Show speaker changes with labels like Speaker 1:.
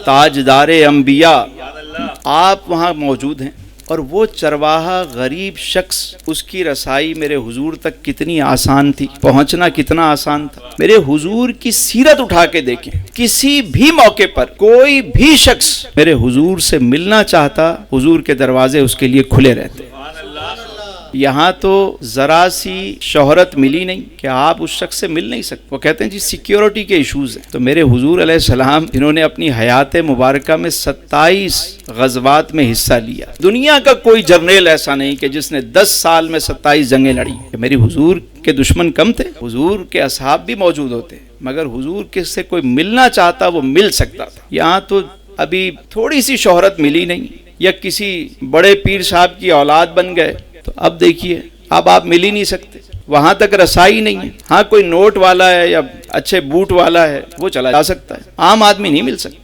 Speaker 1: ताजदारे अंबिया, आप वहाँ मौजूद हैं और वो चरवाहा गरीब शख्स, उसकी रसाई मेरे हुजूर तक कितनी आसान थी, पहुंचना कितना आसान था। मेरे हुजूर की सीरत उठा के देखें, किसी भी मौके पर कोई भी शख्स मेरे हुजूर से मिलना चाहता, हुजूर के दरवाजे उसके लिए खुले रहते। यहाँ तो जरा सी शोहरत मिली नहीं कि आप उस शख्स से मिल नहीं सकते। वो कहते हैं जी सिक्योरिटी के इश्यूज हैं। तो मेरे हुजूर अलैहिस्सलाम इन्होंने अपनी हयात मुबारका में 27 गज़वात में हिस्सा लिया। दुनिया का कोई जर्नल ऐसा नहीं कि जिसने 10 साल में 27 जंगें लड़ी। मेरे हुजूर के दुश्मन कम थे, हुजूर के असहाब भी मौजूद होते, मगर हुजूर के से कोई मिलना चाहता वो मिल सकता था। यहाँ तो अभी थोड़ी सी शोहरत मिली नहीं, या किसी बड़े पीर साहब की औलाद बन गए, तो अब देखिए अब आप मिल ही नहीं सकते, वहां तक रसाई नहीं है। हाँ कोई नोट वाला है या अच्छे बूट वाला है वो चला जा सकता है, आम आदमी नहीं मिल सकता।